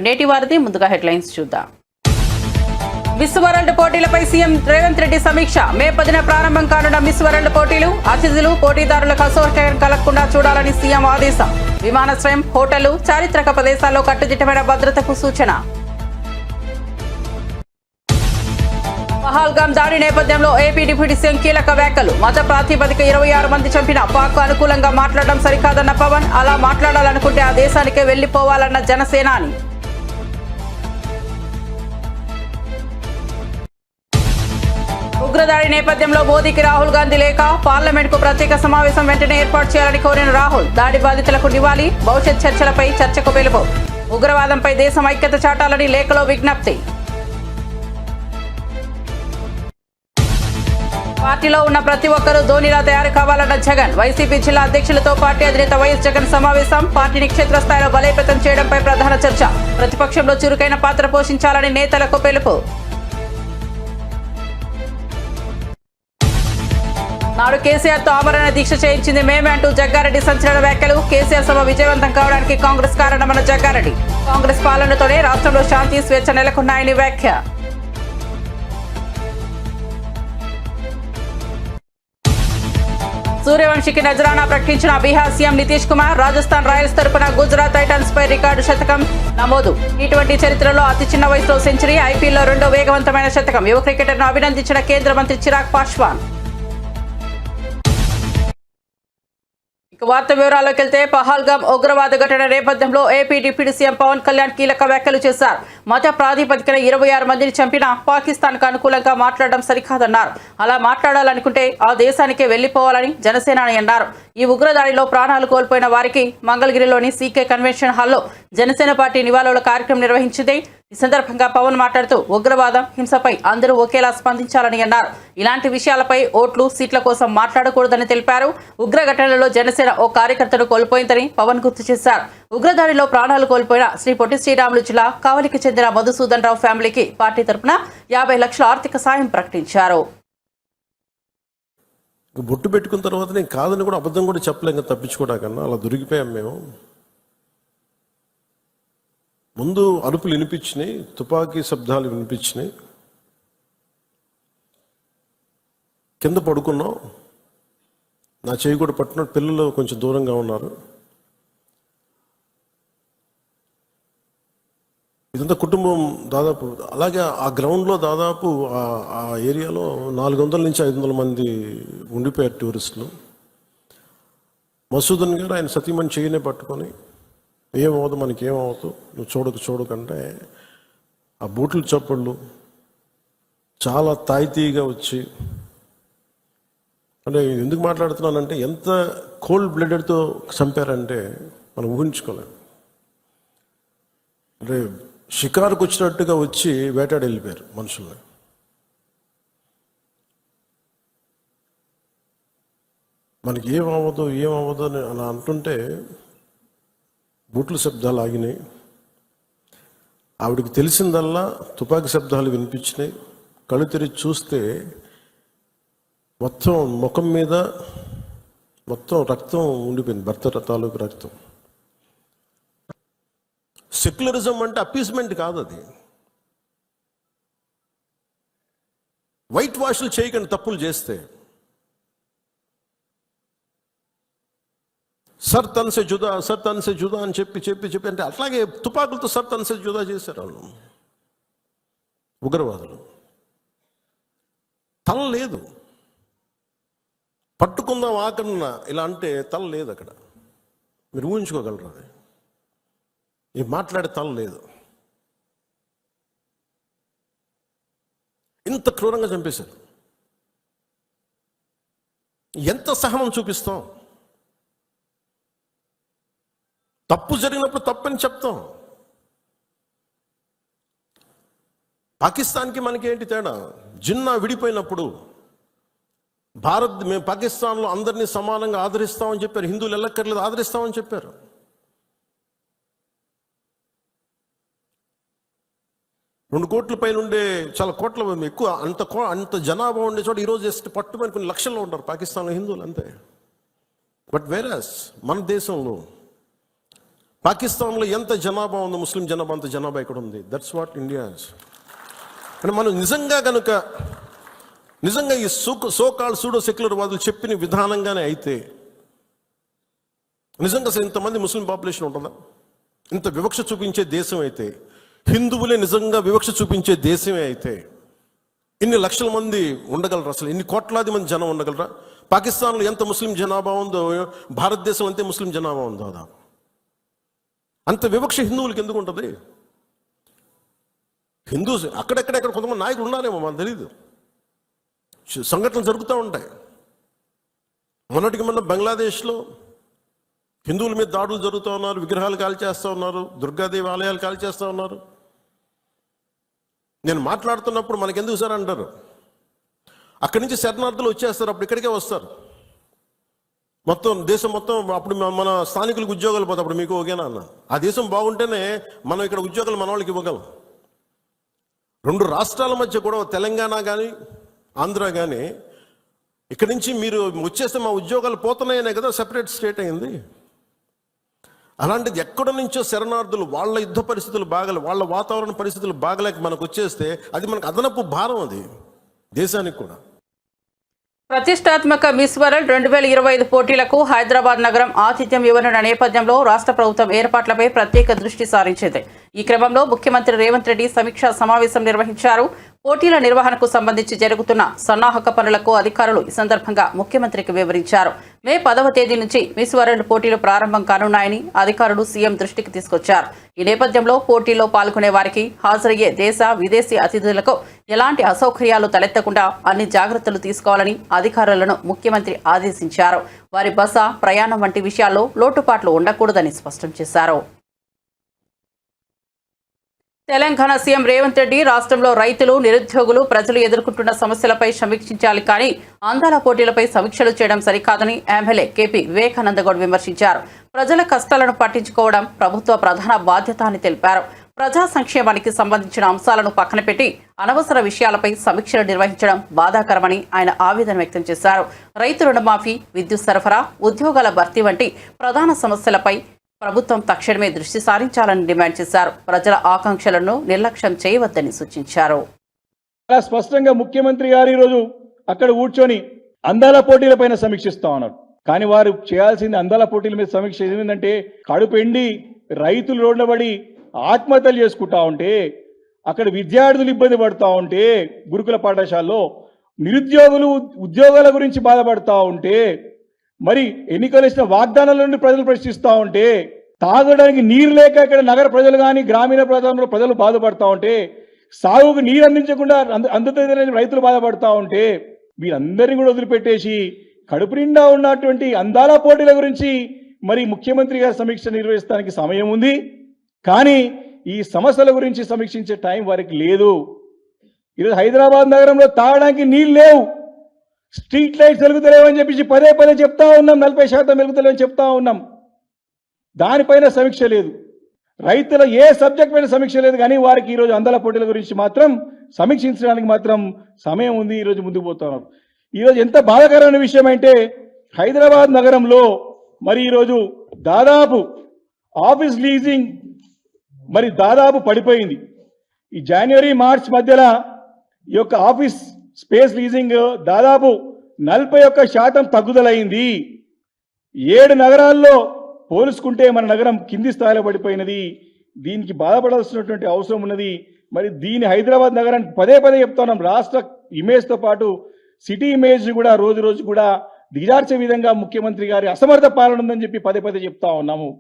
నేటి వారిది ముందుగా హెడ్లైన్స్ చూద్దాం. మిస్ వరల్డ్ పోటీలపై సీఎం రేవంత్ రెడ్డి సమీక్ష. మే 10న ప్రారంభం కానున్న మిస్ వరల్డ్ పోటీలు, అతిథులు, పోటీదారులకు అసౌకర్యం కలగకుండా చూడాలని సీఎం ఆదేశం. విమానాశ్రయం, హోటళ్లు, చారిత్రక ప్రదేశాల్లో కట్టుదిట్టమైన భద్రతకు సూచన. పహల్గామ్ దాడి నేపథ్యంలో ఏపీ డిప్యూటీ సీఎం కీలక వ్యాఖ్యలు. మత ప్రాతిపదిక 26 మంది చంపిన పాక్ అనుకూలంగా మాట్లాడడం సరికాదన్న పవన్. అలా మాట్లాడాలనుకుంటే ఆ దేశానికే వెళ్లిపోవాలన్న జనసేనాని. ఉగ్రదాడి నేపథ్యంలో మోదీకి రాహుల్ గాంధీ లేఖ. పార్లమెంట్ కు ప్రత్యేక సమావేశం వెంటనే ఏర్పాటు చేయాలని కోరిన రాహుల్. దాడి బాధితులకు నివాళి, భవిష్యత్ చర్చలపై చర్చకు పిలుపు. ఉగ్రవాదంపై దేశం ఐక్యత చాటాలని లేఖలో విజ్ఞప్తి. పార్టీలో ఉన్న ప్రతి ఒక్కరూ ధోనిలా తయారు కావాలన్న జగన్. వైసీపీ జిల్లా అధ్యక్షులతో పార్టీ అధినేత వైఎస్ జగన్ సమావేశం. పార్టీని క్షేత్రస్థాయిలో బలోపేతం చేయడంపై ప్రధాన చర్చ. ప్రతిపక్షంలో చురుకైన పాత్ర పోషించాలని నేతలకు పిలుపు. నాడు కేసీఆర్ తో ఆమరణ దీక్ష చేయించింది మేమే అంటూ జగ్గారెడ్డి సంచలన వ్యాఖ్యలు. కేసీఆర్ సభ విజయవంతం కావడానికి కాంగ్రెస్ కారణమన్న జగ్గారెడ్డి. కాంగ్రెస్ పాలనతోనే రాష్ట్రంలో శాంతి, స్వేచ్ఛ నెలకొన్నాయని వ్యాఖ్య. సూర్యవంశీకి నజరానా ప్రకటించిన బీహార్ సీఎం నితీష్ కుమార్. రాజస్థాన్ రాయల్స్ తరపున గుజరాత్ టైటన్స్ పై రికార్డు శతకం నమోదు. టీ20 చరిత్రలో అతి చిన్న వయసులో సెంచరీ. ఐపీఎల్లో రెండో వేగవంతమైన శతకం. యువ క్రికెటర్ను అభినందించిన కేంద్ర మంత్రి చిరాగ్ పాస్వాన్. వార్త వివరాల్లోకి వెళ్తే, పహల్గామ్ ఉగ్రవాద ఘటన నేపథ్యంలో AP deputy CM Pawan Kalyan కీలక వ్యాఖ్యలు చేశారు. మత ప్రాతిపదికన 26 మందిని చంపిన పాకిస్తాన్కు అనుకూలంగా మాట్లాడడం సరికాదన్నారు. అలా మాట్లాడాలనుకుంటే ఆ దేశానికే వెళ్లిపోవాలని జనసేనాని అన్నారు. ఈ ఉగ్రదాడిలో ప్రాణాలు కోల్పోయిన వారికి మంగళగిరిలోని సీకే కన్వెన్షన్ హాల్లో జనసేన పార్టీ నివాళుల కార్యక్రమం నిర్వహించింది. ఈ సందర్భంగా పవన్ మాట్లాడుతూ ఉగ్రవాదం, హింసపై అందరూ ఒకేలా స్పందించాలని అన్నారు. ఇలాంటి విషయాలపై ఓట్లు, సీట్ల కోసం మాట్లాడకూడదని తెలిపారు. ఉగ్ర ఘటనలో జనసేన ఓ కార్యకర్తను కోల్పోయిందని పవన్ గుర్తు చేశారు. ఉగ్రదాడిలో ప్రాణాలు కోల్పోయిన శ్రీ పొట్టి శ్రీరాములు జిల్లా కావలికి చెందిన మధుసూదన్ రావు ఫ్యామిలీకి పార్టీ తరఫున 50 లక్షల ఆర్థిక సాయం ప్రకటించారు. బొట్టు పెట్టుకున్న తర్వాత నేను కాదని కూడా అబద్ధం కూడా చెప్పలేక తప్పించుకోవడాకన్నా అలా దొరికిపోయాం మేము. ముందు అరుపులు వినిపించినాయి, తుపాకీ శబ్దాలు వినిపించినాయి, కింద పడుకున్నాం. నా చేయి కూడా పట్టిన పిల్లలు కొంచెం దూరంగా ఉన్నారు. ఇదంతా కుటుంబం దాదాపు అలాగే ఆ గ్రౌండ్లో దాదాపు ఆ ఏరియాలో 400 నుంచి 500 మంది ఉండిపోయారు టూరిస్టులు. మసూదన్ గారు ఆయన సతీమణి చేయనే పట్టుకొని ఏమవుతుంది, మనకి ఏమవుతుంది, నువ్వు చూడకంటే ఆ బూట్లు చప్పుళ్ళు చాలా తాయితీగా వచ్చి, అంటే ఎందుకు మాట్లాడుతున్నానంటే ఎంత కోల్డ్ బ్లడెడ్తో చంపారంటే మనం ఊహించుకోలేం. అంటే షికారుకు వచ్చినట్టుగా వచ్చి వేటాడి వెళ్ళిపోయారు మనుషుల్ని. మనకి ఏమవ్వదు అని అలా అంటుంటే బూట్ల శబ్దాలు ఆగినాయి. ఆవిడకి తెలిసిందల్లా తుపాకీ శబ్దాలు వినిపించినాయి. కళ్ళు తెరిచి చూస్తే మొత్తం ముఖం మీద మొత్తం రక్తం ఉండిపోయింది, భర్త తాలూకు రక్తం. సెక్యులరిజం అంటే అపీస్మెంట్ కాదు, అది వైట్ వాష్లు చేయకండి తప్పులు చేస్తే. సర్ తన్సే జుదా అని చెప్పి అంటే అట్లాగే తుపాకులతో సర్ తన్సే జుదా చేశారు వాళ్ళు ఉగ్రవాదులు. తల లేదు, పట్టుకుందాం ఆకన్నా ఇలా అంటే తల లేదు అక్కడ. మీరు ఊహించుకోగలరు, అది ఈ మాట్లాడే తల లేదు. ఇంత క్రూరంగా చంపేశారు. ఎంత సహనం చూపిస్తాం? తప్పు జరిగినప్పుడు తప్పని చెప్తాం. పాకిస్తాన్కి మనకి ఏంటి తేడా? జిన్నా విడిపోయినప్పుడు మేము పాకిస్తాన్లో అందరినీ సమానంగా ఆదరిస్తామని చెప్పారు. హిందువులు ఎల్లక్కర్లేదు, ఆదరిస్తామని చెప్పారు. రెండు కోట్ల పైన ఉండే, చాలా కోట్ల ఎక్కువ, అంత జనాభా ఉండే చోట ఈరోజు జస్ట్ పట్టుమని కొన్ని లక్షల్లో ఉంటారు పాకిస్తాన్లో హిందువులు, అంతే. బట్ వేరస్ మన దేశంలో పాకిస్తాన్లో ఎంత జనాభా ఉందో ముస్లిం జనాభా అంత జనాభా ఇక్కడ ఉంది. That's what India is. అంటే మనం నిజంగా ఈ సోకాల్ సూడో సెక్యులర్ వాదులు చెప్పిన విధానంగానే అయితే నిజంగా అసలు ఇంతమంది ముస్లిం పాపులేషన్ ఉంటుందా? ఇంత వివక్ష చూపించే దేశం అయితే, హిందువులే నిజంగా వివక్ష చూపించే దేశమే అయితే ఇన్ని లక్షల మంది ఉండగలరా? అసలు ఇన్ని కోట్లాది మంది జనం ఉండగలరా? పాకిస్తాన్లో ఎంత ముస్లిం జనాభా ఉందో భారతదేశం అంతే ముస్లిం జనాభా ఉందో. అంత వివక్ష హిందువులకి ఎందుకు ఉంటుంది? హిందూస్ అక్కడెక్కడెక్కడ కొంతమంది నాయకులు ఉన్నారేమో, మనకు తెలియదు. సంఘటనలు జరుగుతూ ఉంటాయి. మొన్నటికి మొన్న బంగ్లాదేశ్లో హిందువుల మీద దాడులు జరుగుతూ ఉన్నారు, విగ్రహాలు కాల్చేస్తూ ఉన్నారు, దుర్గాదేవి ఆలయాలు కాల్చేస్తూ ఉన్నారు. నేను మాట్లాడుతున్నప్పుడు మనకెందుకు సార్ అంటారు, అక్కడి నుంచి శరణార్థులు వచ్చేస్తారు, అప్పుడు ఇక్కడికే వస్తారు. మొత్తం దేశం మొత్తం అప్పుడు మన స్థానికులకు ఉద్యోగాలు పోతాయి. అప్పుడు మీకు ఓకేనా అన్న? ఆ దేశం బాగుంటేనే మనం ఇక్కడ ఉద్యోగాలు మన వాళ్ళకి ఇవ్వగలం. 2 రాష్ట్రాల మధ్య కూడా తెలంగాణ కానీ ఆంధ్ర కానీ ఇక్కడి నుంచి మీరు వచ్చేస్తే మా ఉద్యోగాలు పోతున్నాయనే కదా సెపరేట్ స్టేట్ అయింది. అలాంటిది ఎక్కడి నుంచో శరణార్థులు వాళ్ళ యుద్ధ పరిస్థితులు వాళ్ళ వాతావరణ పరిస్థితులు బాగలేక మనకు వచ్చేస్తే అది మనకు అదనపు భారం, అది దేశానికి కూడా. ప్రతిష్టాత్మక మిస్ వరల్డ్ 2025 పోటీలకు హైదరాబాద్ నగరం ఆతిథ్యం ఇవ్వనున్న నేపథ్యంలో రాష్ట్ర ప్రభుత్వం ఏర్పాట్లపై ప్రత్యేక దృష్టి సారించింది. ఈ క్రమంలో ముఖ్యమంత్రి రేవంత్ రెడ్డి సమీక్షా సమావేశం నిర్వహించారు. పోటీల నిర్వహణకు సంబంధించి జరుగుతున్న సన్నాహక పనులకు అధికారులు ఈ సందర్భంగా ముఖ్యమంత్రికి వివరించారు. మే 10వ తేదీ నుంచి మిస్ వరల్డ్ పోటీలు ప్రారంభం కానున్నాయని అధికారులు సీఎం దృష్టికి తీసుకొచ్చారు. ఈ నేపథ్యంలో పోటీల్లో పాల్గొనే వారికి హాజరయ్యే దేశ విదేశీ అతిథులకు ఎలాంటి అసౌకర్యాలు తలెత్తకుండా అన్ని జాగ్రత్తలు తీసుకోవాలని అధికారులను ముఖ్యమంత్రి ఆదేశించారు. వారి బస, ప్రయాణం వంటి విషయాల్లో లోటుపాట్లు ఉండకూడదని స్పష్టం చేశారు. తెలంగాణ సీఎం రేవంత్ రెడ్డి రాష్ట్రంలో రైతులు, నిరుద్యోగులు, ప్రజలు ఎదుర్కొంటున్న సమస్యలపై సమీక్షించాలి కానీ అందాల పోటీలపై సమీక్షలు చేయడం సరికాదని ఎమ్మెల్యే కేపీ వివేకానందగౌడ్ విమర్శించారు. ప్రజల కష్టాలను పట్టించుకోవడం ప్రభుత్వ ప్రధాన బాధ్యత అని తెలిపారు. ప్రజా సంక్షేమానికి సంబంధించిన అంశాలను పక్కన పెట్టి అనవసర విషయాలపై సమీక్షలు నిర్వహించడం బాధాకరమని ఆయన ఆవేదన వ్యక్తం చేశారు. రైతు రుణమాఫీ, విద్యుత్ సరఫరా, ఉద్యోగాల భర్తీ వంటి ప్రధాన సమస్యలపై ప్రభుత్వం తక్షణమే దృష్టి సారించాలని డిమాండ్ చేశారు. ప్రజల ఆకాంక్షలను నిర్లక్ష్యం చేయవద్దని సూచించారు. చాలా స్పష్టంగా ముఖ్యమంత్రి గారు ఈరోజు అక్కడ కూర్చొని అందాల పోటీలపైన సమీక్షిస్తా ఉన్నారు. కానీ వారు చేయాల్సింది అందాల పోటీల మీద సమీక్ష ఏంటంటే, కడుపు ఎండి రైతులు రోడ్ల పడి ఆత్మహత్యలు చేసుకుంటా ఉంటే, అక్కడ విద్యార్థులు ఇబ్బంది పడుతూ ఉంటే, గురుకుల పాఠశాలలో నిరుద్యోగులు ఉద్యోగాల గురించి బాధపడతా ఉంటే, మరి ఎన్నికలు ఇచ్చిన వాగ్దానాల నుండి ప్రజలు ప్రశ్నిస్తూ ఉంటే, తాగడానికి నీరు లేక ఇక్కడ నగర ప్రజలు కానీ గ్రామీణ ప్రాంతంలో ప్రజలు బాధపడతా ఉంటే, సాగుకు నీరు అందించకుండా అందుతుందని రైతులు బాధపడతా ఉంటే, వీరందరినీ కూడా వదిలిపెట్టేసి కడుపు నిండా ఉన్నటువంటి అందాల పోటీల గురించి మరి ముఖ్యమంత్రి గారి సమీక్ష నిర్వహించడానికి సమయం ఉంది. కానీ ఈ సమస్యల గురించి సమీక్షించే టైం వారికి లేదు. ఈరోజు హైదరాబాద్ నగరంలో తాగడానికి నీళ్ళు లేవు, స్ట్రీట్ లైట్స్ వెలుగుతలేవని చెప్పేసి పదే చెప్తా ఉన్నాం. 40% వెలుగుతలేవని చెప్తా ఉన్నాం. దానిపైన సమీక్ష లేదు. రైతుల ఏ సబ్జెక్ట్ పైన సమీక్ష లేదు. కానీ వారికి ఈరోజు అందాల పోటీల గురించి మాత్రం సమీక్షించడానికి మాత్రం సమయం ఉంది. ఈరోజు ముందుకు పోతున్నారు. ఈరోజు ఎంత బాధాకరమైన విషయం అంటే, హైదరాబాద్ నగరంలో మరి ఈరోజు దాదాపు ఆఫీస్ లీజింగ్ మరి దాదాపు పడిపోయింది. ఈ జనవరి మార్చ్ మధ్యలో ఈ యొక్క ఆఫీస్ స్పేస్ లీజింగ్ దాదాపు 41% తగ్గుదలైంది. 7 నగరాల్లో పోల్చుకుంటే మన నగరం కింది స్థాయిలో పడిపోయినది. దీనికి బాధపడాల్సినటువంటి అవసరం ఉన్నది. మరి దీని హైదరాబాద్ నగరానికి పదే చెప్తున్నాం. రాష్ట్ర ఇమేజ్తో పాటు సిటీ ఇమేజ్ కూడా రోజు కూడా దిగజార్చే విధంగా ముఖ్యమంత్రి గారి అసమర్థ పాలన ఉందని చెప్పి పదే చెప్తా ఉన్నాము.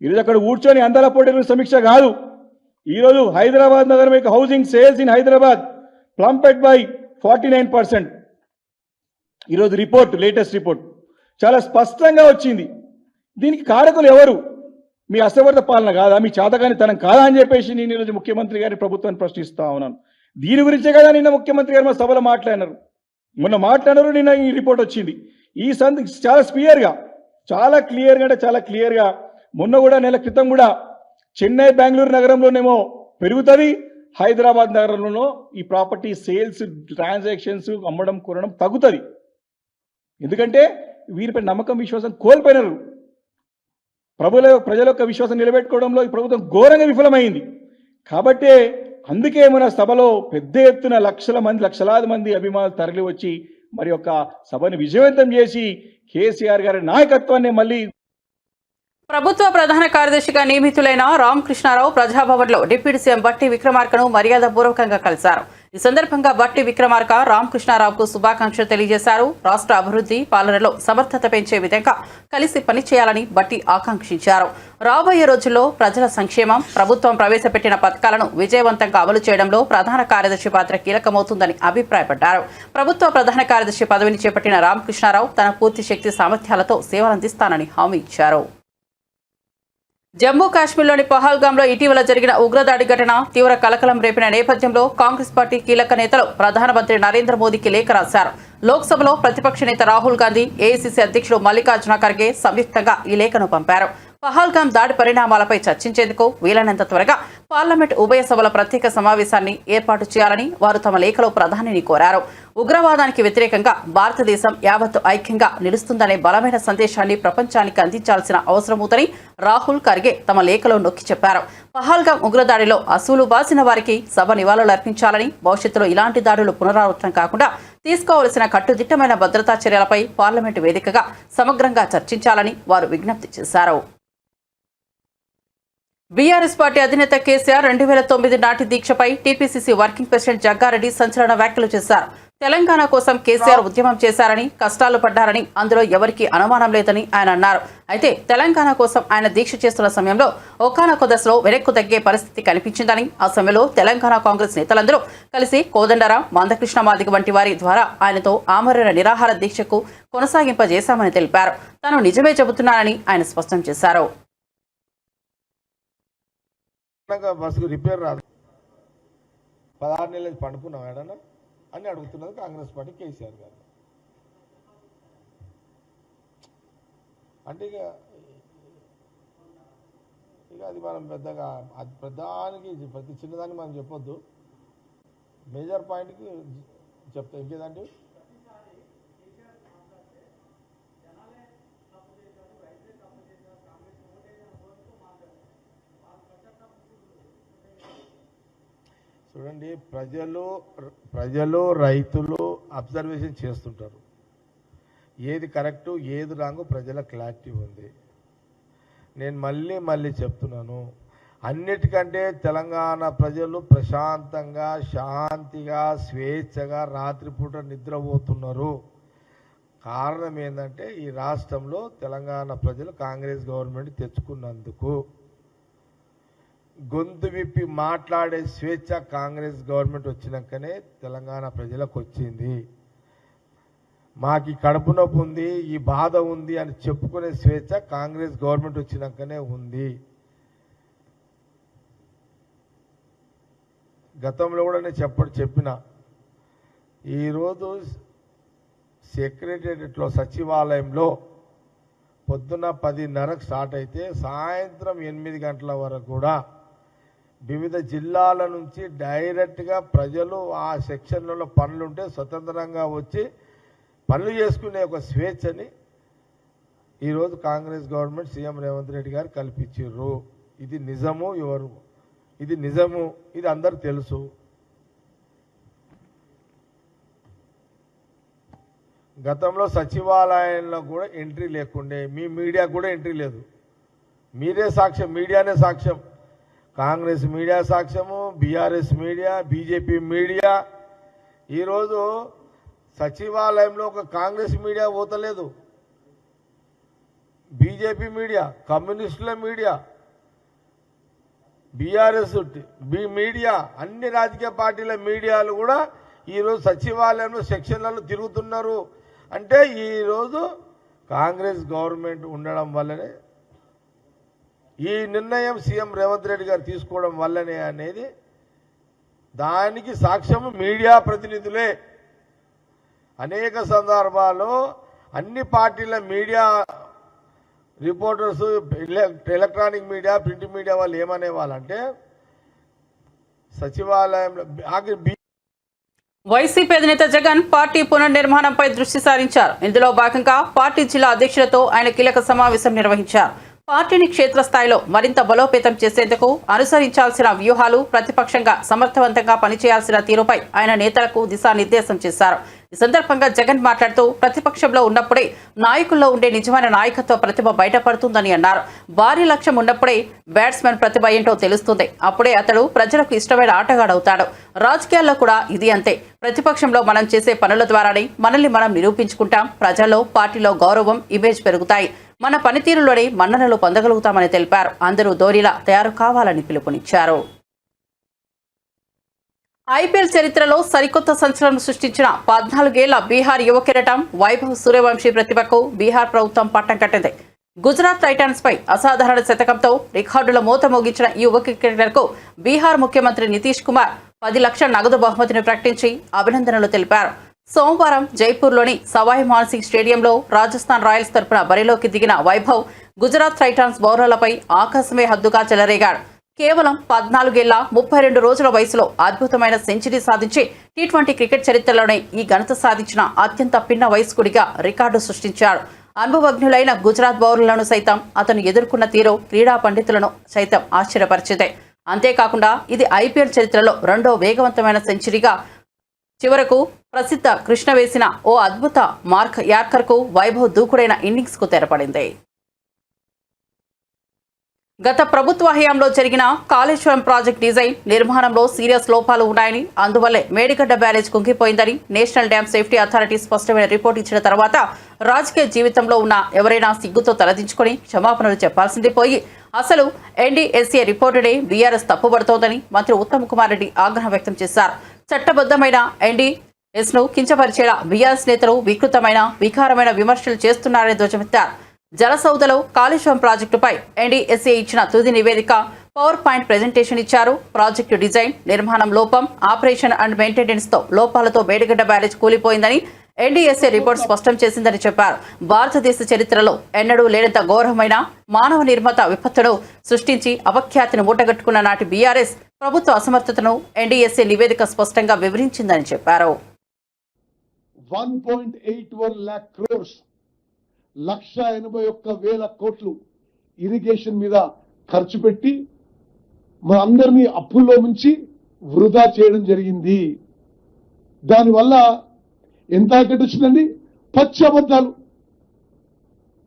ఈరోజు అక్కడ కూర్చొని అందాల పోటీల సమీక్ష కాదు. ఈరోజు హైదరాబాద్ నగరం యొక్క housing sales in Hyderabad plumped by 49%. ఈరోజు రిపోర్ట్, లేటెస్ట్ రిపోర్ట్ చాలా స్పష్టంగా వచ్చింది. దీనికి కారకులు ఎవరు? మీ అసమర్థ పాలన కాదా, మీ చేతకానితనం కాదా అని చెప్పేసి నేను ఈరోజు ముఖ్యమంత్రి గారి ప్రభుత్వాన్ని ప్రశ్నిస్తా ఉన్నాను. దీని గురించే కదా నిన్న ముఖ్యమంత్రి గారు మా సభలో మాట్లాడినారు. మొన్న మాట్లాడారు, నిన్న ఈ రిపోర్ట్ వచ్చింది. ఈ చాలా క్లియర్గా మొన్న కూడా నెల క్రితం కూడా చెన్నై, బెంగళూరు నగరంలోనేమో పెరుగుతుంది, హైదరాబాద్ నగరంలోనో ఈ ప్రాపర్టీ సేల్స్, ట్రాన్సాక్షన్స్, అమ్మడం, కొనడం తగ్గుతుంది. ఎందుకంటే వీరిపై నమ్మకం, విశ్వాసం కోల్పోయినారు. ప్రజల యొక్క విశ్వాసం నిలబెట్టుకోవడంలో ఈ ప్రభుత్వం ఘోరంగా విఫలమైంది. కాబట్టే అందుకే మన సభలో పెద్ద ఎత్తున లక్షలాది మంది అభిమానులు తరలి వచ్చి మరి యొక్క సభను విజయవంతం చేసి కేసీఆర్ గారి నాయకత్వాన్ని మళ్ళీ ప్రభుత్వ ప్రధాన కార్యదర్శిగా నియమితులైన రామకృష్ణారావు ప్రజాభవన్లో డిప్యూటీ సీఎం బట్టి విక్రమార్కను మర్యాదపూర్వకంగా కలిశారు. ఈ సందర్భంగా బట్టి విక్రమార్క రామకృష్ణారావుకు శుభాకాంక్షలు తెలియజేశారు. రాష్ట్ర అభివృద్ధి పాలనలో సమర్థత పెంచే విధంగా కలిసి పనిచేయాలని బట్టి ఆకాంక్షించారు. రాబోయే రోజుల్లో ప్రజల సంక్షేమం, ప్రభుత్వం ప్రవేశపెట్టిన పథకాలను విజయవంతంగా అమలు చేయడంలో ప్రధాన కార్యదర్శి పాత్ర కీలకమవుతుందని అభిప్రాయపడ్డారు. ప్రభుత్వ ప్రధాన కార్యదర్శి పదవిని చేపట్టిన రామకృష్ణారావు తన పూర్తి శక్తి సామర్థ్యాలతో సేవలందిస్తానని హామీ ఇచ్చారు. జమ్మూ కాశ్మీర్లోని పహల్గాంలో ఇటీవల జరిగిన ఉగ్రదాడి ఘటన తీవ్ర కలకలం రేపిన నేపథ్యంలో కాంగ్రెస్ పార్టీ కీలక నేతలు ప్రధానమంత్రి నరేంద్ర మోదీకి లేఖ రాశారు. లోక్సభలో ప్రతిపక్ష నేత రాహుల్ గాంధీ, ఏఐసీసీ అధ్యక్షుడు మల్లికార్జున ఖర్గే సంయుక్తంగా ఈ లేఖను పంపారు. పహల్గాం దాడి పరిణామాలపై చర్చించేందుకు వీలైనంత త్వరగా పార్లమెంట్ ఉభయ సభల ప్రత్యేక సమావేశాన్ని ఏర్పాటు చేయాలని వారు తమ లేఖలో ప్రధానిని కోరారు. ఉగ్రవాదానికి వ్యతిరేకంగా భారతదేశం యావత్తు ఐక్యంగా నిలుస్తుందనే బలమైన సందేశాన్ని ప్రపంచానికి అందించాల్సిన అవసరం ఉందని రాహుల్ ఖర్గే తమ లేఖలో నొక్కి చెప్పారు. పహల్గాం ఉగ్రదాడిలో అసూలు బాసిన వారికి సభ నివాళులర్పించాలని, భవిష్యత్తులో ఇలాంటి దాడులు పునరావృతం కాకుండా తీసుకోవాల్సిన కట్టుదిట్టమైన భద్రతా చర్యలపై పార్లమెంటు వేదికగా సమగ్రంగా చర్చించాలని వారు విజ్ఞప్తి చేశారు. బీఆర్ఎస్ పార్టీ అధినేత కేసీఆర్ 2009 నాటి దీక్షపై టీపీసీసీ వర్కింగ్ ప్రెసిడెంట్ జగ్గారెడ్డి సంచలన వ్యాఖ్యలు చేశారు. తెలంగాణ కోసం కేసీఆర్ ఉద్యమం చేశారని, కష్టాలు పడ్డారని అందులో ఎవరికీ అనుమానం లేదని ఆయన అన్నారు. అయితే తెలంగాణ కోసం ఆయన దీక్ష చేస్తున్న సమయంలో ఒకానొక దశలో వెనక్కు తగ్గే పరిస్థితి కనిపించిందని, ఆ సమయంలో తెలంగాణ కాంగ్రెస్ నేతలందరూ కలిసి కోదండరాం, మందకృష్ణ మాదిగ వంటి వారి ద్వారా ఆయనతో ఆమరణ నిరాహార దీక్షకు కొనసాగింపజేశామని తెలిపారు. తాను నిజమే చెబుతున్నానని ఆయన స్పష్టం చేశారు. బస్సుకు రిపేర్ రాదు, 16 నెలలు పండుకున్నాం ఏడన్నా అని అడుగుతున్నది కాంగ్రెస్ పార్టీ కేసీఆర్ గారు. అంటే ఇక అది మనం పెద్దగా అది ప్రధానికి ప్రతి చిన్నదాన్ని మనం చెప్పొద్దు, మేజర్ పాయింట్కి చెప్తా. ఇంకేదంటే చూడండి, ప్రజలు రైతులు అబ్జర్వేషన్ చేస్తుంటారు. ఏది కరెక్టు ఏది రాంగు ప్రజల క్లారిటీ ఉంది. నేను మళ్ళీ చెప్తున్నాను, అన్నిటికంటే తెలంగాణ ప్రజలు ప్రశాంతంగా, శాంతిగా, స్వేచ్ఛగా రాత్రిపూట నిద్రపోతున్నారు. కారణం ఏంటంటే ఈ రాష్ట్రంలో తెలంగాణ ప్రజలు కాంగ్రెస్ గవర్నమెంట్ తెచ్చుకున్నందుకు. గొంతు విప్పి మాట్లాడే స్వేచ్ఛ కాంగ్రెస్ గవర్నమెంట్ వచ్చినాకనే తెలంగాణ ప్రజలకు వచ్చింది. మాకు కడుపు నొప్పి ఉంది, ఈ బాధ ఉంది అని చెప్పుకునే స్వేచ్ఛ కాంగ్రెస్ గవర్నమెంట్ వచ్చినాకనే ఉంది. గతంలో కూడా నేను చెప్పిన ఈరోజు సెక్రటేరియట్లో సచివాలయంలో పొద్దున్న 10:30కు స్టార్ట్ అయితే సాయంత్రం 8 గంటల వరకు కూడా వివిధ జిల్లాల నుంచి డైరెక్ట్గా ప్రజలు ఆ సెక్షన్లలో పనులుంటే స్వతంత్రంగా వచ్చి పనులు చేసుకునే ఒక స్వేచ్ఛని ఈరోజు కాంగ్రెస్ గవర్నమెంట్ సీఎం రేవంత్ రెడ్డి గారు కల్పించారు. ఇది నిజము, ఇది అందరూ తెలుసు. గతంలో సచివాలయంలో కూడా ఎంట్రీ లేకుండే, మీ మీడియా కూడా ఎంట్రీ లేదు. మీరే సాక్ష్యం, మీడియానే సాక్ష్యం. కాంగ్రెస్ మీడియా సాక్ష్యము, బీఆర్ఎస్ మీడియా, బీజేపీ మీడియా. ఈరోజు సచివాలయంలో ఒక కాంగ్రెస్ మీడియా పోతలేదు, బీజేపీ మీడియా, కమ్యూనిస్టుల మీడియా, బీఆర్ఎస్ మీడియా, అన్ని రాజకీయ పార్టీల మీడియాలు కూడా ఈరోజు సచివాలయంలో సెక్షన్లలో తిరుగుతున్నారు. అంటే ఈరోజు కాంగ్రెస్ గవర్నమెంట్ ఉండడం వల్లనే, ఈ నిర్ణయం సీఎం రేవంత్ రెడ్డి గారు తీసుకోవడం వల్లనే అనేది దానికి సాక్ష్యము మీడియా ప్రతినిధులే. అనేక సందర్భాల్లో అన్ని పార్టీల media reporters, electronic media, print media వాళ్ళు ఏమనే వాళ్ళంటే సచివాలయంలో వైసీపీ అధినేత జగన్ పార్టీ పునర్నిర్మాణంపై దృష్టి సారించారు. ఇందులో భాగంగా పార్టీ జిల్లా అధ్యక్షులతో ఆయన కీలక సమావేశం నిర్వహించారు. పార్టీని క్షేత్రస్థాయిలో మరింత బలోపేతం చేసేందుకు అనుసరించాల్సిన వ్యూహాలు, ప్రతిపక్షంగా సమర్థవంతంగా పనిచేయాల్సిన తీరుపై ఆయన నేతలకు దిశానిర్దేశం చేశారు. ఈ సందర్భంగా జగన్ మాట్లాడుతూ ప్రతిపక్షంలో ఉన్నప్పుడే నాయకుల్లో ఉండే నిజమైన నాయకత్వ ప్రతిభ బయటపడుతుందని అన్నారు. భారీ లక్ష్యం ఉన్నప్పుడే బ్యాట్స్మెన్ ప్రతిభ ఏంటో తెలుస్తుంది. అప్పుడే అతడు ప్రజలకు ఇష్టమైన ఆటగాడవుతాడు. రాజకీయాల్లో కూడా ఇది అంతే. ప్రతిపక్షంలో మనం చేసే పనుల ద్వారానే మనల్ని మనం నిరూపించుకుంటాం. ప్రజల్లో, పార్టీలో గౌరవం, ఇమేజ్ పెరుగుతాయి. మన పనితీరులోనే మన్ననలు పొందగలుగుతామని తెలిపారు. అందరూ ధోనిలా తయారు కావాలని పిలుపునిచ్చారు. ఐపీఎల్ చరిత్రలో సరికొత్త సంచలనం సృష్టించిన 14 ఏళ్ల బీహార్ యువ కిరీటం వైభవ్ సూర్యవంశీ ప్రతిభకు బీహార్ ప్రభుత్వం పట్టం కట్టింది. గుజరాత్ టైటాన్స్ పై అసాధారణ శతకంతో రికార్డుల మోత మోగించిన ఈ యువ క్రికెటర్కు బీహార్ ముఖ్యమంత్రి నితీష్ కుమార్ 10 లక్షల నగదు బహుమతిని ప్రకటించి అభినందనలు తెలిపారు. సోమవారం జైపూర్లోని సవాయ్ మాన్సింగ్ స్టేడియంలో రాజస్థాన్ రాయల్స్ తరపున బరిలోకి దిగిన వైభవ్ గుజరాత్ టైటాన్స్ బౌలర్లపై ఆకాశమే హద్దుగా చెలరేగాడు. కేవలం 14 ఏళ్ల 32 రోజుల వయసులో అద్భుతమైన సెంచరీ సాధించి టీ20 క్రికెట్ చరిత్రలోనే ఈ ఘనత సాధించిన అత్యంత పిన్న వయస్కుడిగా రికార్డు సృష్టించాడు. అనుభవజ్ఞులైన గుజరాత్ బౌలర్లను సైతం అతను ఎదుర్కొన్న తీరు క్రీడా పండితులను సైతం ఆశ్చర్యపరిచింది. అంతేకాకుండా ఇది ఐపీఎల్ చరిత్రలో రెండో వేగవంతమైన సెంచరీగా చివరకు ప్రసిద్ధ కృష్ణ వేసిన ఓ అద్భుత మార్క్ యార్కర్కు వైభవ్ దూకుడైన ఇన్నింగ్స్కు తెరపడింది. గత ప్రభుత్వ హయాంలో జరిగిన కాళేశ్వరం ప్రాజెక్ట్ డిజైన్ నిర్మాణంలో సీరియస్ లోపాలు ఉన్నాయని, అందువల్లే మేడిగడ్డ బ్యారేజ్ కుంగిపోయిందని నేషనల్ డ్యామ్ సేఫ్టీ అథారిటీ స్పష్టమైన రిపోర్ట్ ఇచ్చిన తర్వాత రాజకీయ జీవితంలో ఉన్న ఎవరైనా సిగ్గుతో తలదించుకొని క్షమాపణలు చెప్పాల్సింది పోయి అసలు ఎన్డీఎస్ఏ రిపోర్టునే బీఆర్ఎస్ తప్పుపడుతోందని మంత్రి ఉత్తమ్ కుమార్ రెడ్డి ఆగ్రహం వ్యక్తం చేశారు. చట్టబద్ధమైన ఎన్డీఎస్ను కించపరిచేలా బీఆర్ఎస్ నేతలు వికృతమైన, వికారమైన విమర్శలు చేస్తున్నారని ధ్వజమెత్తారు. జలసౌదలో కాళేశ్వరం ప్రాజెక్టుపై ఎన్డీఎస్ఏ ఇచ్చిన తుది నివేదిక పవర్ పాయింట్ ప్రెజెంటేషన్ ఇచ్చారు. ప్రాజెక్టు డిజైన్, నిర్మాణం లోపం, ఆపరేషన్ అండ్ మెయింటెనెన్స్ తో లోపాలతో మేడిగడ్డ బ్యారేజ్ కూలిపోయిందని ఎన్డీఎస్ఏ రిపోర్ట్ స్పష్టం చేసిందని చెప్పారు. భారతదేశ చరిత్రలో ఎన్నడూ లేనంత ఘోరమైన మానవ నిర్మిత విపత్తును సృష్టించి అపఖ్యాతిని మూటగట్టుకున్న నాటి బీఆర్ఎస్ ప్రభుత్వ అసమర్థతను ఎన్డీఎస్ఏ నివేదిక స్పష్టంగా వివరించిందని చెప్పారు. 1.81 lakh crores 1,81,000 కోట్లు ఇరిగేషన్ మీద ఖర్చు పెట్టి మనందరినీ అప్పుల్లో నుంచి వృధా చేయడం జరిగింది. దానివల్ల ఎంత ఎక్కడి వచ్చిందండి? పచ్చి అబద్ధాలు.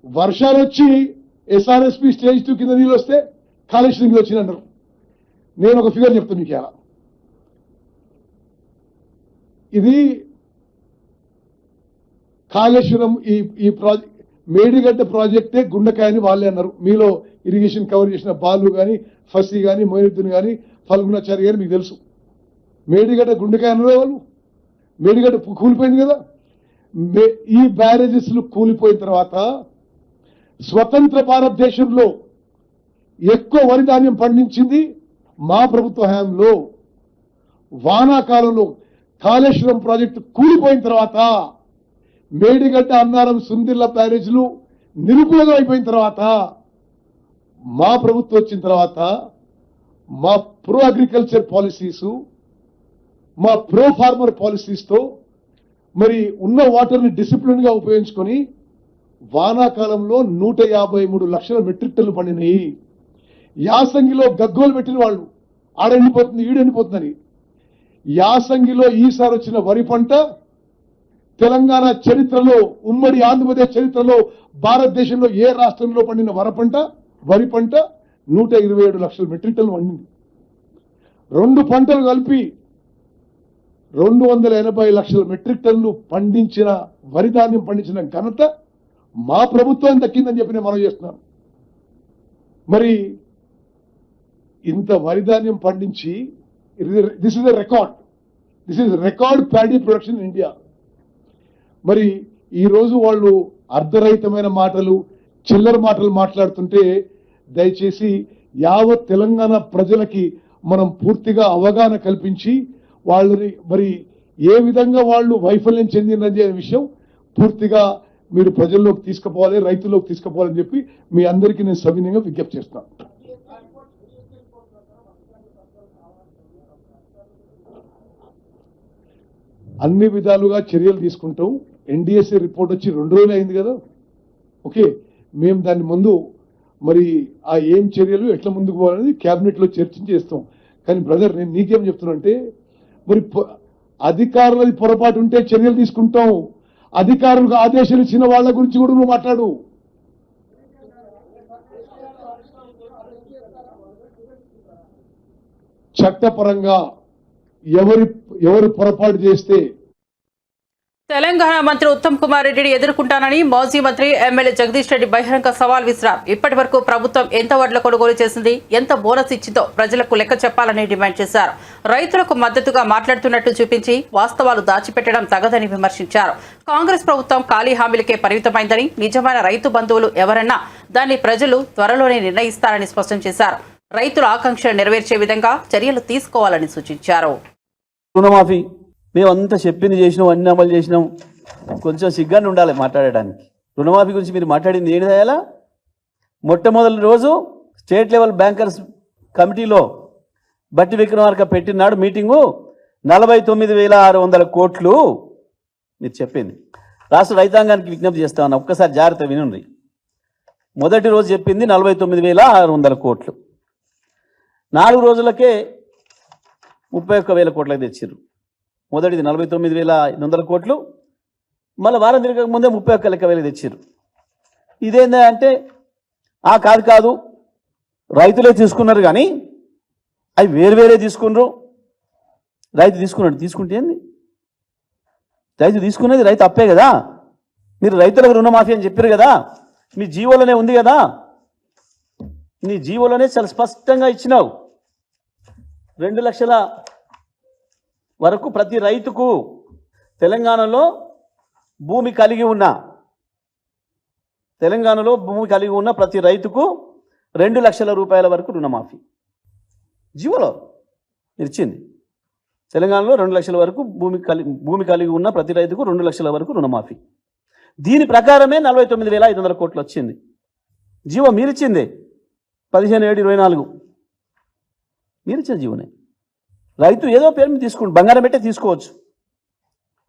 వర్షాలు వచ్చి ఎస్ఆర్ఎస్పి స్టేజ్ 2 కింద నీళ్ళు వస్తే కాళేశ్వరం నీళ్ళు వచ్చిందన్నారు. నేను ఒక ఫిగర్ చెప్తాను మీకు. ఎలా ఇది కాళేశ్వరం ఈ ప్రాజెక్ట్ మేడిగడ్డ ప్రాజెక్టే గుండెకాయని వాళ్ళే అన్నారు. మీలో ఇరిగేషన్ కవర్ చేసిన బాలు కానీ, ఫసీ కానీ, మొయినుద్దీన్ కానీ, ఫల్గుణాచారి కానీ మీకు తెలుసు. మేడిగడ్డ గుండెకాయ అన్నారు వాళ్ళు. మేడిగడ్డ కూలిపోయింది కదా. ఈ బ్యారేజెస్లు కూలిపోయిన తర్వాత స్వతంత్ర భారతదేశంలో ఎక్కువ వరి ధాన్యం పండించింది మా ప్రభుత్వ హయాంలో. వానాకాలంలో కాళేశ్వరం ప్రాజెక్టు కూలిపోయిన తర్వాత, మేడిగడ్డ, అన్నారం, సుందిర్ల బ్యారేజ్లు నిరుపయోగం అయిపోయిన తర్వాత, మా ప్రభుత్వం వచ్చిన తర్వాత మా ప్రో అగ్రికల్చర్ పాలసీసు, మా ప్రో ఫార్మర్ పాలసీస్తో మరి ఉన్న వాటర్ని డిసిప్లిన్ గా ఉపయోగించుకొని వానాకాలంలో 153 లక్షల మెట్రిక్ టన్నులు పండినాయి. యాసంగిలో గగ్గోలు పెట్టిన వాళ్ళు ఆడెండిపోతుంది, ఈడెండిపోతుందని. యాసంగిలో ఈసారి వచ్చిన వరి పంట తెలంగాణ చరిత్రలో, ఉమ్మడి ఆంధ్రప్రదేశ్ చరిత్రలో, భారతదేశంలో ఏ రాష్ట్రంలో పండిన వరి పంట 127 లక్షల మెట్రిక్ టన్నులు పండింది. రెండు పంటలు కలిపి 280 లక్షల మెట్రిక్ టన్నులు పండించిన వరి ధాన్యం పండించిన ఘనత మా ప్రభుత్వం దక్కిందని చెప్పి నేను మనం చేస్తున్నాను. మరి ఇంత వరి ధాన్యం పండించి, this is record paddy production in India. మరి ఈరోజు వాళ్ళు అర్ధరహితమైన మాటలు, చిల్లర మాటలు మాట్లాడుతుంటే దయచేసి యావత్ తెలంగాణ ప్రజలకి మనం పూర్తిగా అవగాహన కల్పించి వాళ్ళని మరి ఏ విధంగా వాళ్ళు వైఫల్యం చెందినది అనే విషయం పూర్తిగా మీరు ప్రజల్లోకి తీసుకుపోవాలి, రైతుల్లోకి తీసుకుపోవాలని చెప్పి మీ అందరికీ నేను సవినయంగా విజ్ఞప్తి చేస్తున్నాను. అన్ని విధాలుగా చర్యలు తీసుకుంటాం. ఎన్డీఎస్ఏ రిపోర్ట్ వచ్చి 2 రోజులు అయింది కదా. ఓకే, మేము దాని ముందు మరి ఆ ఏం చర్యలు ఎట్లా ముందుకు పోవాలనేది క్యాబినెట్లో చర్చించేస్తాం. కానీ బ్రదర్, నేను నీకేం చెప్తున్నా అంటే, మరి అధికారులది పొరపాటు ఉంటే చర్యలు తీసుకుంటాం. అధికారులకు ఆదేశాలు ఇచ్చిన వాళ్ళ గురించి కూడా నువ్వు మాట్లాడు. చట్టపరంగా ఎవరు పొరపాటు చేస్తే తెలంగాణ మంత్రి ఉత్తమ్ కుమార్ రెడ్డిని ఎదుర్కొంటానని మాజీ మంత్రి ఎమ్మెల్యే జగదీష్ రెడ్డి బహిరంగ సవాల్ విసిరారు. ఇప్పటి వరకు ప్రభుత్వం ఎంత వడ్ల కొనుగోలు చేసింది, ఎంత బోనస్ ఇచ్చిందో ప్రజలకు లెక్క చెప్పాలని డిమాండ్ చేశారు. రైతులకు మద్దతుగా మాట్లాడుతున్నట్టు చూపించి వాస్తవాలు దాచిపెట్టడం తగదని విమర్శించారు. కాంగ్రెస్ ప్రభుత్వం ఖాళీ హామీలకే పరిమితమైందని, నిజమైన రైతు బంధువులు ఎవరన్నా దాన్ని ప్రజలు త్వరలోనే నిర్ణయిస్తారని స్పష్టం చేశారు. రైతుల ఆకాంక్షలు నెరవేర్చే విధంగా చర్యలు తీసుకోవాలని సూచించారు. రుణమాఫీ మేమంతా చెప్పింది చేసినాం, అన్ని అమలు చేసినాం. కొంచెం సిగ్గాన్ని ఉండాలి మాట్లాడడానికి. రుణమాఫీ గురించి మీరు మాట్లాడింది ఏంటి చేయాలా? మొట్టమొదటి రోజు స్టేట్ లెవెల్ బ్యాంకర్స్ కమిటీలో బట్టి విక్రమార్క పెట్టినాడు మీటింగు. 49,600 కోట్లు మీరు చెప్పింది. రాష్ట్ర రైతాంగానికి విజ్ఞప్తి చేస్తా ఉన్నా, ఒక్కసారి జాగ్రత్త వినండి. మొదటి రోజు చెప్పింది 49,600 కోట్లు. 4 రోజులకే 31,000 కోట్లకు తెచ్చారు. మొదటిది 49,500 కోట్లు, మళ్ళీ వారం తిరగక ముందే 31,000 తెచ్చారు. ఇదేందా అంటే కాదు రైతులే తీసుకున్నారు, కానీ అవి వేరే తీసుకున్నారు. రైతు తీసుకున్నాడు, తీసుకుంటే ఏంది? రైతు తీసుకునేది రైతు అప్పే కదా. మీరు రైతులకు రుణమాఫీ అని చెప్పారు కదా, మీ జీవోలోనే ఉంది కదా. నీ జీవోలోనే చాలా స్పష్టంగా ఇచ్చినావు. 2 లక్షల వరకు ప్రతి రైతుకు తెలంగాణలో భూమి కలిగి ఉన్న ప్రతి రైతుకు 2 లక్షల రూపాయల వరకు రుణమాఫీ జీవోలో ఇచ్చింది. తెలంగాణలో 2 లక్షల వరకు భూమి కలిగి ఉన్న ప్రతి రైతుకు 2 లక్షల వరకు రుణమాఫీ. దీని ప్రకారమే 49,500 కోట్లు వచ్చింది. జీవో మీరిచ్చింది 15/7/24 మీరిచ్చిన జీవోనే. రైతు ఏదో పేరు మీద తీసుకుంటు, బంగారం పెట్టే తీసుకోవచ్చు,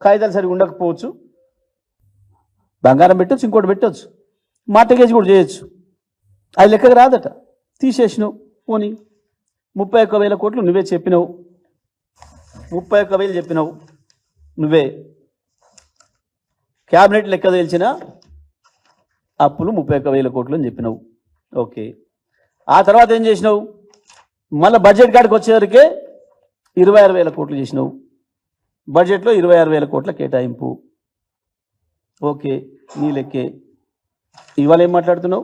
కాగితాలు సరిగా ఉండకపోవచ్చు, బంగారం పెట్టవచ్చు, ఇంకోటి పెట్టవచ్చు, మార్టగేజ్ కూడా చేయొచ్చు. అది లెక్కకు రాదట. తీసేసినావు. పోనీ 31,000 కోట్లు నువ్వే చెప్పినావు. 31,000 చెప్పినావు నువ్వే. క్యాబినెట్ లెక్క తెలిసిన అప్పులు 31,000 కోట్లు అని చెప్పినావు. ఓకే, ఆ తర్వాత ఏం చేసినావు? మళ్ళీ బడ్జెట్ కాడికి వచ్చేవరకే 26,000 కోట్లు చేసినావు. బడ్జెట్లో 26,000 కోట్ల కేటాయింపు. ఓకే, నీ లెక్కే. ఇవాళ ఏం మాట్లాడుతున్నావు?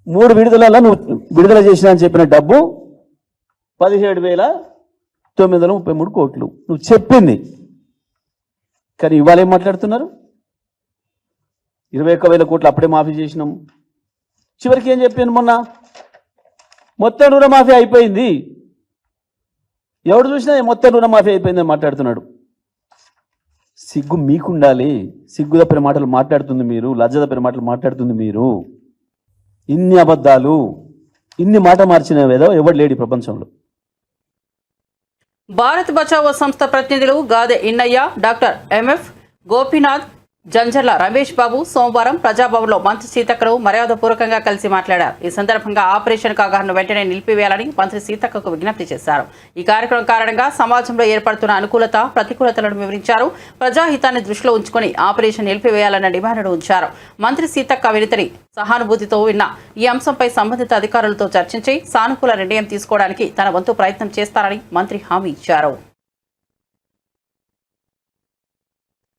3 విడుదలలో నువ్వు విడుదల చేసినా అని చెప్పిన డబ్బు 17,933 కోట్లు నువ్వు చెప్పింది. కానీ ఇవాళ ఏం మాట్లాడుతున్నారు? 21,000 కోట్లు అప్పుడే మాఫీ చేసినాం. చివరికి ఏం చెప్పాను మొన్న? మొత్తం రుణమాఫీ అయిపోయింది. ఎవడు చూసినా మొత్తం రుణమాఫీ అయిపోయిందని మాట్లాడుతున్నాడు. సిగ్గు మీకుండాలి. సిగ్గు తప్పిన మాటలు మాట్లాడుతుంది మీరు, లజ్జ తప్పిన మాటలు మాట్లాడుతుంది మీరు. ఇన్ని అబద్ధాలు, ఇన్ని మాట మార్చిన ఏదో ఎవడు లేడు ప్రపంచంలో. భారత్ బచావో సంస్థ ప్రతినిధులు గాదె ఇన్నయ్య, డాక్టర్ ఎంఎఫ్ గోపీనాథ్, జంజర్ల రమేష్ బాబు సోమవారం ప్రజాభవన్లో మంత్రి సీతక్కను మర్యాదపూర్వకంగా కలిసి మాట్లాడారు. ఈ సందర్భంగా ఆపరేషన్ కాగాను వెంటనే నిలిపివేయాలని మంత్రి సీతక్కకు విజ్ఞప్తి చేశారు. ఈ కార్యక్రమం కారణంగా సమాజంలో ఏర్పడుతున్న అనుకూలత ప్రతికూలతలను వివరించారు. ప్రజాహితాన్ని దృష్టిలో ఉంచుకొని ఆపరేషన్ నిలిపివేయాలన్న డిమాండ్ను ఉంచారు. మంత్రి సీతక్క వినతిని సహానుభూతితో విన్న ఈ అంశంపై సంబంధిత అధికారులతో చర్చించి సానుకూల నిర్ణయం తీసుకోవడానికి తన వంతు ప్రయత్నం చేస్తారని మంత్రి హామీ ఇచ్చారు.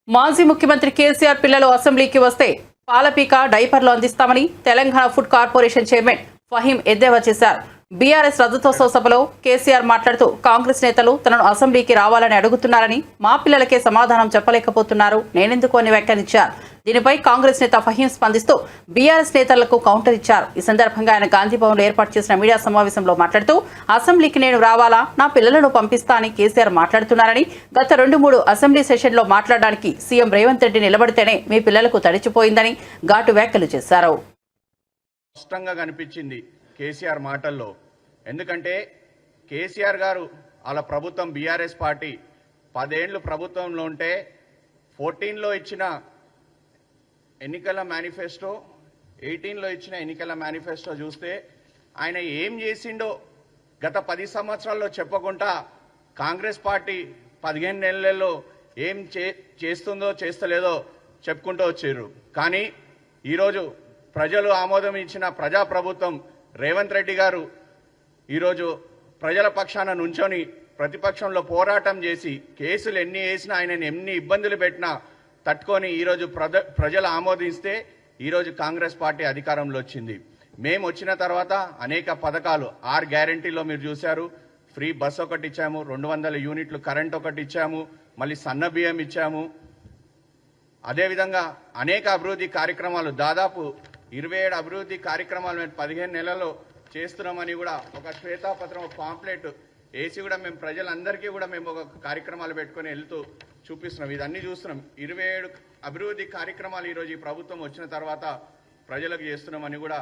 మాజీ ముఖ్యమంత్రి కేసీఆర్ పిల్లలు అసెంబ్లీకి వస్తే పాలపీక డైపర్లు అందిస్తామని Telangana food corporation chairman Faheem ఎద్దేవా చేశారు. బీఆర్ఎస్ రజతోత్సవ సభలో కేసీఆర్ మాట్లాడుతూ కాంగ్రెస్ నేతలు తనను అసెంబ్లీకి రావాలని అడుగుతున్నారని, మా పిల్లలకే సమాధానం చెప్పలేకపోతున్నారు, నేనెందుకు అని వ్యాఖ్యానించారు. దీనిపై కాంగ్రెస్ నేత ఫహీం స్పందిస్తూ బీఆర్ఎస్ నేతలకు కౌంటర్ ఇచ్చారు. ఈ సందర్భంగా ఆయన గాంధీభవన్లో ఏర్పాటు చేసిన మీడియా సమావేశంలో మాట్లాడుతూ అసెంబ్లీకి నేను రావాలా, నా పిల్లలను పంపిస్తా అని కేసీఆర్ మాట్లాడుతున్నారని, గత 2-3 అసెంబ్లీ సెషన్లో మాట్లాడడానికి సీఎం రేవంత్ రెడ్డి నిలబడితేనే మీ పిల్లలకు తడిచిపోయిందని ఘాటు వ్యాఖ్యలు చేశారు. స్పష్టంగా కనిపించింది కేసీఆర్ మాటల్లో. ఎందుకంటే కేసీఆర్ గారు వాళ్ళ ప్రభుత్వం బీఆర్ఎస్ పార్టీ 10 ఏళ్ళు ప్రభుత్వంలో ఉంటే 14లో ఇచ్చిన ఎన్నికల మేనిఫెస్టో 18లో ఇచ్చిన ఎన్నికల మేనిఫెస్టో చూస్తే ఆయన ఏం చేసిండో గత 10 సంవత్సరాల్లో చెప్పకుండా కాంగ్రెస్ పార్టీ 15 నెలల్లో ఏం చేస్తుందో చేస్తలేదో చెప్పుకుంటూ వచ్చారు. కానీ ఈరోజు ప్రజలు ఆమోదం ఇచ్చిన ప్రజాప్రభుత్వం రేవంత్ రెడ్డి గారు ఈరోజు ప్రజల పక్షాన నుంచొని ప్రతిపక్షంలో పోరాటం చేసి కేసులు ఎన్ని వేసినా ఆయనను ఎన్ని ఇబ్బందులు పెట్టినా తట్టుకొని ఈరోజు ప్రజలు ఆమోదిస్తే ఈరోజు కాంగ్రెస్ పార్టీ అధికారంలో వచ్చింది. మేము వచ్చిన తర్వాత అనేక పథకాలు 6 గ్యారంటీలో మీరు చూశారు. ఫ్రీ బస్ ఒకటి ఇచ్చాము, 200 యూనిట్లు కరెంట్ ఒకటి ఇచ్చాము, మళ్ళీ సన్న బియ్యం ఇచ్చాము. అదేవిధంగా అనేక అభివృద్ధి కార్యక్రమాలు దాదాపు 27 అభివృద్ధి కార్యక్రమాలు మేము 15 నెలల్లో చేస్తున్నామని కూడా ఒక శ్వేతాపత్రం పాంప్లెట్ వేసి కూడా మేము ప్రజలందరికీ కూడా మేము ఒక కార్యక్రమాలు పెట్టుకొని వెళ్తూ చూపిస్తున్నాం. ఇదన్నీ చూస్తున్నాం. 27 అభివృద్ధి కార్యక్రమాలు ఈరోజు ఈ ప్రభుత్వం వచ్చిన తర్వాత ప్రజలకు చేస్తున్నామని కూడా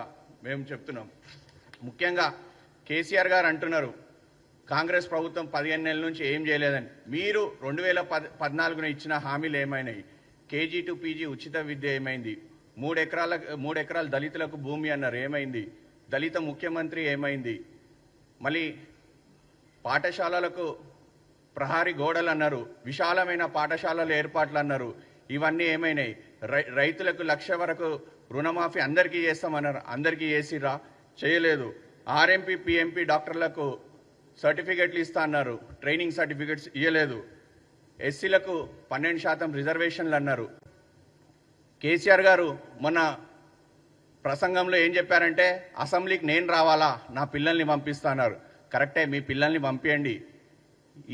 మేము చెప్తున్నాం. ముఖ్యంగా కేసీఆర్ గారు అంటున్నారు కాంగ్రెస్ ప్రభుత్వం 15 నెలల నుంచి ఏం చేయలేదని. మీరు 2014 ఇచ్చిన హామీలు ఏమైనాయి? కేజీ టు పీజీ ఉచిత విద్య ఏమైంది? 3 ఎకరాల దళితులకు భూమి అన్నారు, ఏమైంది? దళిత ముఖ్యమంత్రి ఏమైంది? మళ్ళీ పాఠశాలలకు ప్రహారీ గోడలు అన్నారు, విశాలమైన పాఠశాలల ఏర్పాట్లు అన్నారు, ఇవన్నీ ఏమైనాయి? రైతులకు 1,00,000 వరకు రుణమాఫీ అందరికీ చేస్తామన్నారు, అందరికీ చేసిరా? చేయలేదు. ఆర్ఎంపీ పిఎంపీ డాక్టర్లకు సర్టిఫికెట్లు ఇస్తా అన్నారు, ట్రైనింగ్ సర్టిఫికెట్స్ ఇవ్వలేదు. ఎస్సీలకు 12% రిజర్వేషన్లు అన్నారు. కేసీఆర్ గారు మొన్న ప్రసంగంలో ఏం చెప్పారంటే అసెంబ్లీకి నేను రావాలా, నా పిల్లల్ని పంపిస్తా అన్నారు. కరెక్టే, మీ పిల్లల్ని పంపించండి.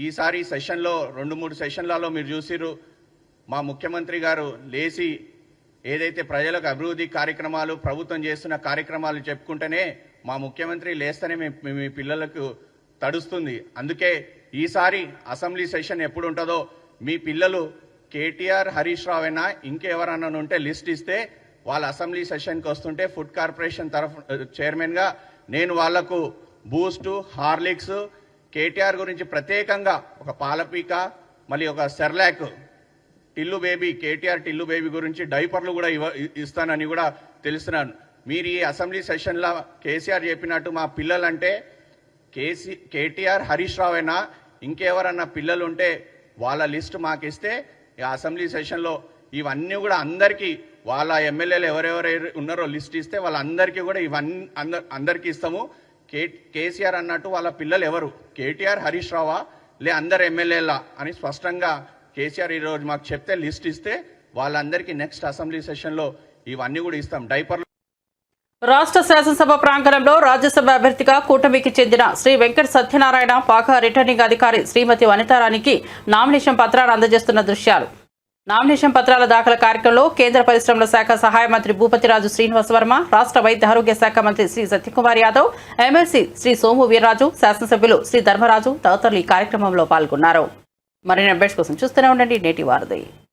ఈసారి సెషన్లో 2-3 సెషన్లలో మీరు చూసిరు, మా ముఖ్యమంత్రి గారు లేచి ఏదైతే ప్రజలకు అభివృద్ధి కార్యక్రమాలు ప్రభుత్వం చేస్తున్న కార్యక్రమాలు చెప్పుకుంటేనే మా ముఖ్యమంత్రి లేస్తేనే మీ పిల్లలకు తడుస్తుంది. అందుకే ఈసారి అసెంబ్లీ సెషన్ ఎప్పుడు ఉంటుందో మీ పిల్లలు కేటీఆర్ హరీష్ రావు అయినా ఇంకెవరన్నా ఉంటే లిస్ట్ ఇస్తే వాళ్ళ అసెంబ్లీ సెషన్కి వస్తుంటే ఫుడ్ కార్పొరేషన్ చైర్మన్గా నేను వాళ్లకు బూస్ట్, హార్లిక్స్, కేటీఆర్ గురించి ప్రత్యేకంగా ఒక పాలపీక, మళ్ళీ ఒక Cerelac, Tillu baby, KTR Tillu baby గురించి డైపర్లు కూడా ఇస్తానని కూడా తెలుస్తున్నాను. మీరు ఈ అసెంబ్లీ సెషన్లో కేసీఆర్ చెప్పినట్టు మా పిల్లలంటే కేటీఆర్ హరీష్ రావు అయినా ఇంకెవరన్నా పిల్లలు ఉంటే వాళ్ళ లిస్ట్ మాకు ఇస్తే ఈ అసెంబ్లీ సెషన్లో ఇవన్నీ కూడా అందరికీ వాళ్ళ ఎమ్మెల్యేలు ఎవరెవరు ఉన్నారో లిస్ట్ ఇస్తే వాళ్ళందరికీ కూడా ఇవన్నీ అందరికీ ఇస్తాము. కేసీఆర్ అన్నట్టు వాళ్ళ పిల్లలు ఎవరు, కేటీఆర్ హరీష్ రావా లే అందరు ఎమ్మెల్యేలా అని స్పష్టంగా కేసీఆర్ ఈరోజు మాకు చెప్తే లిస్ట్ ఇస్తే వాళ్ళందరికీ నెక్స్ట్ అసెంబ్లీ సెషన్లో ఇవన్నీ కూడా ఇస్తాం. డైపర్లు. రాష్ట్ర శాసనసభ ప్రాంగణంలో రాజ్యసభ అభ్యర్థిగా కూటమికి చెందిన శ్రీ వెంకట సత్యనారాయణ పాక రిటర్నింగ్ అధికారి శ్రీమతి వనితారానికి నామినేషన్ పత్రాలు అందజేస్తున్న దృశ్యాలు. నామినేషన్ పత్రాల దాఖల కార్యక్రమంలో కేంద్ర పరిశ్రమల శాఖ సహాయ మంత్రి భూపతిరాజు శ్రీనివాస్ వర్మ, రాష్ట్ర వైద్య ఆరోగ్య శాఖ మంత్రి శ్రీ సత్యకుమార్ యాదవ్, ఎమ్మెల్సీ శ్రీ సోము వీర్రాజు, శాసనసభ్యులు శ్రీ ధర్మరాజు తదితరులు ఈ కార్యక్రమంలో పాల్గొన్నారు. మరిన్ని అప్డేట్స్ కోసం చూస్తూనే ఉండండి నేటి వారధి.